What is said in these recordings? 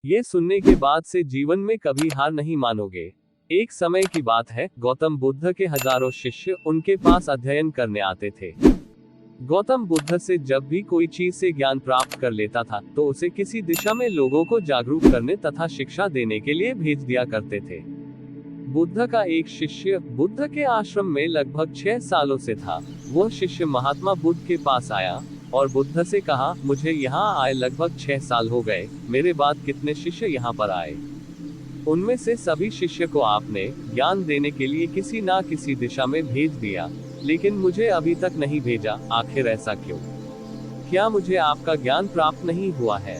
ये सुनने के बाद से जीवन में कभी हार नहीं मानोगे। एक समय की बात है, गौतम बुद्ध के हजारों शिष्य उनके पास अध्ययन करने आते थे। गौतम बुद्ध से जब भी कोई चीज से ज्ञान प्राप्त कर लेता था तो उसे किसी दिशा में लोगों को जागरूक करने तथा शिक्षा देने के लिए भेज दिया करते थे। बुद्ध का एक शिष्य बुद्ध के आश्रम में लगभग 6 सालों से था। वह शिष्य महात्मा बुद्ध के पास आया और बुद्ध से कहा, मुझे यहाँ आए लगभग 6 साल हो गए, मेरे बाद कितने शिष्य यहाँ पर आए। उनमें से सभी शिष्य को आपने ज्ञान देने के लिए किसी ना किसी दिशा में भेज दिया, लेकिन मुझे अभी तक नहीं भेजा, आखिर ऐसा क्यों? क्या मुझे आपका ज्ञान प्राप्त नहीं हुआ है?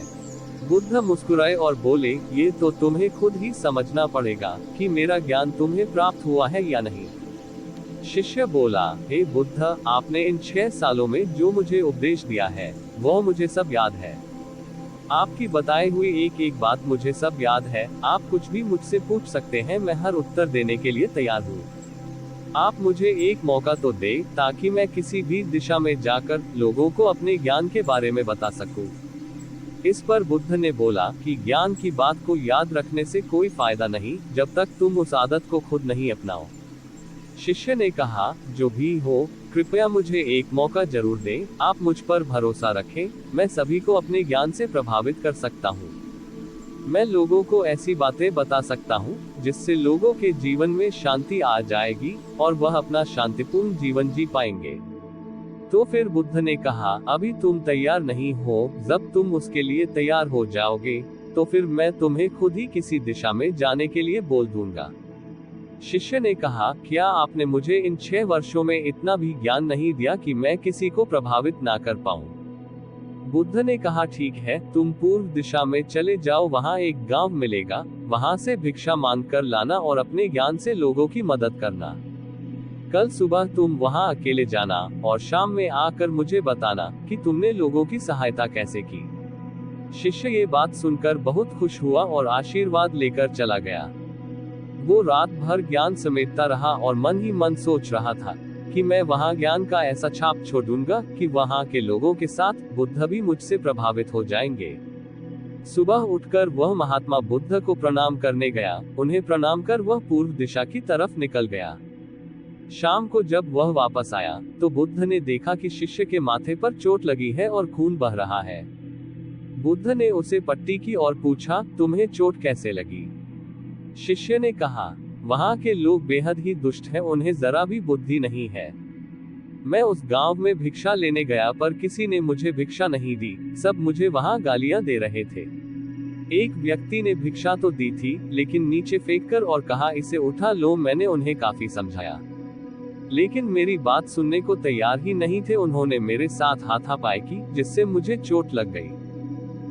बुद्ध मुस्कुराए और बोले, ये तो तुम्हें खुद ही समझना पड़ेगा कि मेरा ज्ञान तुम्हें प्राप्त हुआ है या नहीं। शिष्य बोला, हे बुद्ध, आपने इन 6 सालों में जो मुझे उपदेश दिया है वो मुझे सब याद है। आपकी बताई हुई एक एक बात मुझे सब याद है। आप कुछ भी मुझसे पूछ सकते हैं, मैं हर उत्तर देने के लिए तैयार हूँ। आप मुझे एक मौका तो दे ताकि मैं किसी भी दिशा में जाकर लोगों को अपने ज्ञान के बारे में बता सकूं। इस पर बुद्ध ने बोला कि ज्ञान की बात को याद रखने से कोई फायदा नहीं जब तक तुम उस आदत को खुद नहीं अपनाओ। शिष्य ने कहा, जो भी हो, कृपया मुझे एक मौका जरूर दें। आप मुझ पर भरोसा रखें, मैं सभी को अपने ज्ञान से प्रभावित कर सकता हूँ। मैं लोगों को ऐसी बातें बता सकता हूँ जिससे लोगों के जीवन में शांति आ जाएगी और वह अपना शांतिपूर्ण जीवन जी पाएंगे। तो फिर बुद्ध ने कहा, अभी तुम तैयार नहीं हो, जब तुम उसके लिए तैयार हो जाओगे तो फिर मैं तुम्हें खुद ही किसी दिशा में जाने के लिए बोल दूंगा। शिष्य ने कहा, क्या आपने मुझे इन 6 वर्षों में इतना भी ज्ञान नहीं दिया कि मैं किसी को प्रभावित ना कर पाऊं? बुद्ध ने कहा, ठीक है, तुम पूर्व दिशा में चले जाओ, वहां एक गांव मिलेगा, वहां से भिक्षा मांग कर लाना और अपने ज्ञान से लोगों की मदद करना। कल सुबह तुम वहां अकेले जाना और शाम में आकर मुझे बताना कि तुमने लोगों की सहायता कैसे की। शिष्य ये बात सुनकर बहुत खुश हुआ और आशीर्वाद लेकर चला गया। वो रात भर ज्ञान समेटता रहा और मन ही मन सोच रहा था कि मैं वहां ज्ञान का ऐसा छाप छोड़ूंगा कि वहां के लोगों के साथ बुद्ध भी मुझसे प्रभावित हो जाएंगे। सुबह उठकर वह महात्मा बुद्ध को प्रणाम करने गया। उन्हें प्रणाम कर वह पूर्व दिशा की तरफ निकल गया। शाम को जब वह वापस आया तो बुद्ध ने देखा कि शिष्य के माथे पर चोट लगी है और खून बह रहा है। बुद्ध ने उसे पट्टी की और पूछा, तुम्हें चोट कैसे लगी? शिष्य ने कहा, वहां के लोग बेहद ही दुष्ट हैं, उन्हें जरा भी बुद्धि नहीं है। मैं उस गांव में भिक्षा लेने गया पर किसी ने मुझे भिक्षा नहीं दी, सब मुझे वहां गालियां दे रहे थे। एक व्यक्ति ने भिक्षा तो दी थी लेकिन नीचे फेंककर और कहा, इसे उठा लो। मैंने उन्हें काफी समझाया लेकिन मेरी बात सुनने को तैयार ही नहीं थे। उन्होंने मेरे साथ हाथापाई की जिससे मुझे चोट लग गई।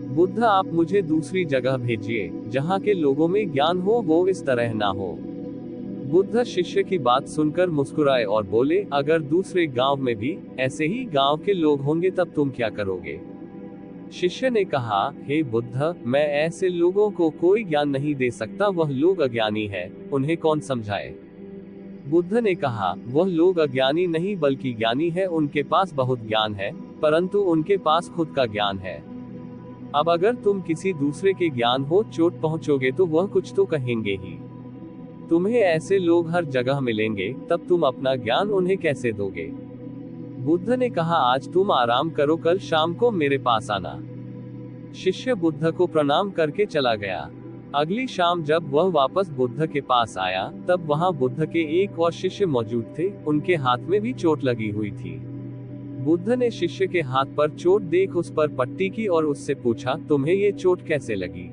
बुद्ध, आप मुझे दूसरी जगह भेजिए जहाँ के लोगों में ज्ञान हो, वो इस तरह ना हो। बुद्ध शिष्य की बात सुनकर मुस्कुराए और बोले, अगर दूसरे गांव में भी ऐसे ही गांव के लोग होंगे तब तुम क्या करोगे? शिष्य ने कहा, हे बुद्ध, मैं ऐसे लोगों को कोई ज्ञान नहीं दे सकता, वह लोग अज्ञानी है, उन्हें कौन समझाए? बुद्ध ने कहा, वह लोग अज्ञानी नहीं बल्कि ज्ञानी है, उनके पास बहुत ज्ञान है परंतु उनके पास खुद का ज्ञान है। अब अगर तुम किसी दूसरे के ज्ञान हो चोट पहुंचोगे तो वह कुछ तो कहेंगे ही। तुम्हें ऐसे लोग हर जगह मिलेंगे, तब तुम अपना ज्ञान उन्हें कैसे दोगे? बुद्ध ने कहा, आज तुम आराम करो, कल शाम को मेरे पास आना। शिष्य बुद्ध को प्रणाम करके चला गया। अगली शाम जब वह वापस बुद्ध के पास आया तब वहां बुद्ध के एक और शिष्य मौजूद थे, उनके हाथ में भी चोट लगी हुई थी। बुद्ध ने शिष्य के हाथ पर चोट देख उस पर पट्टी की और उससे पूछा, तुम्हें ये चोट कैसे लगी?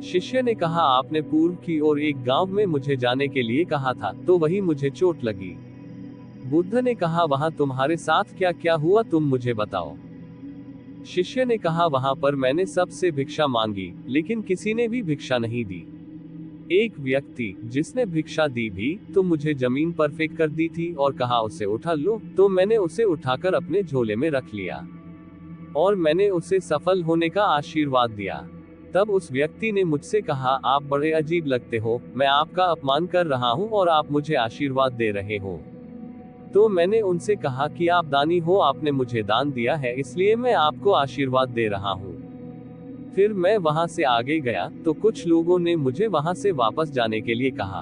शिष्य ने कहा, आपने पूर्व की ओर एक गांव में मुझे जाने के लिए कहा था तो वही मुझे चोट लगी। बुद्ध ने कहा, वहां तुम्हारे साथ क्या क्या हुआ, तुम मुझे बताओ। शिष्य ने कहा, वहां पर मैंने सबसे भिक्षा मांगी लेकिन किसी ने भी भिक्षा नहीं दी। एक व्यक्ति जिसने भिक्षा दी भी तो मुझे जमीन पर फेंक कर दी थी और कहा, उसे उठा लो, तो मैंने उसे उठाकर अपने झोले में रख लिया और मैंने उसे सफल होने का आशीर्वाद दिया। तब उस व्यक्ति ने मुझसे कहा, आप बड़े अजीब लगते हो, मैं आपका अपमान कर रहा हूं और आप मुझे आशीर्वाद दे रहे हो। तो मैंने उनसे कहा कि आप दानी हो, आपने मुझे दान दिया है इसलिए मैं आपको आशीर्वाद दे रहा हूँ। फिर मैं वहां से आगे गया तो कुछ लोगों ने मुझे वहां से वापस जाने के लिए कहा।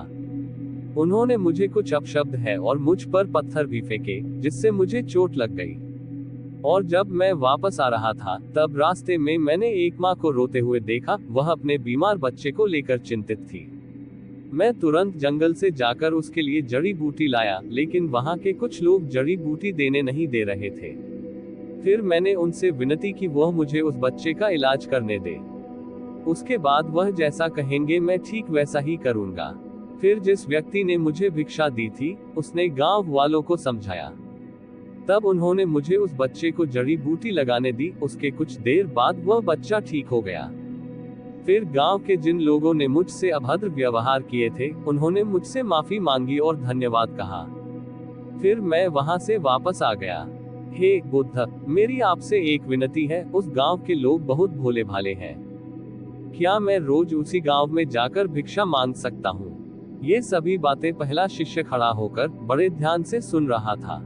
उन्होंने मुझे कुछ अपशब्द है और मुझ पर पत्थर भी फेंके, जिससे मुझे चोट लग गई। और जब मैं वापस आ रहा था तब रास्ते में मैंने एक माँ को रोते हुए देखा, वह अपने बीमार बच्चे को लेकर चिंतित थी। मैं तुरंत जंगल से जाकर उसके लिए जड़ी बूटी लाया, लेकिन वहां के कुछ लोग जड़ी बूटी देने नहीं दे रहे थे। फिर मैंने उनसे विनती की वह मुझे उस बच्चे का इलाज करने दे। उसके बाद वह जैसा कहेंगे मैं ठीक वैसा ही करूंगा। फिर जिस व्यक्ति ने मुझे भिक्षा दी थी, उसने गांव वालों को समझाया। तब उन्होंने मुझे उस बच्चे को जड़ी बूटी लगाने दी। उसके कुछ देर बाद वह बच्चा ठीक हो गया। फिर गांव के जिन लोगों ने मुझसे अभद्र व्यवहार किए थे, उन्होंने मुझसे माफी मांगी और धन्यवाद कहा। फिर मैं वहां से वापस आ गया। हे बुद्ध, मेरी आपसे एक विनती है, उस गांव के लोग बहुत भोले भाले हैं। क्या मैं रोज उसी गांव में जाकर भिक्षा मांग सकता हूँ? ये सभी बातें पहला शिष्य खड़ा होकर बड़े ध्यान से सुन रहा था।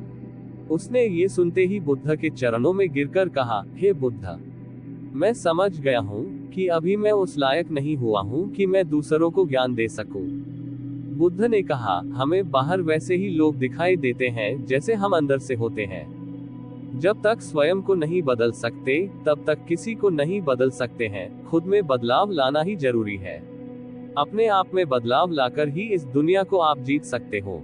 उसने ये सुनते ही बुद्ध के चरणों में गिरकर कहा, हे बुद्ध, मैं समझ गया हूँ कि अभी मैं उस लायक नहीं हुआ हूँ कि मैं दूसरों को ज्ञान दे सकूं। बुद्ध ने कहा, हमें बाहर वैसे ही लोग दिखाई देते हैं जैसे हम अंदर से होते हैं। जब तक स्वयं को नहीं बदल सकते, तब तक किसी को नहीं बदल सकते हैं। खुद में बदलाव लाना ही जरूरी है। अपने आप में बदलाव लाकर ही इस दुनिया को आप जीत सकते हो।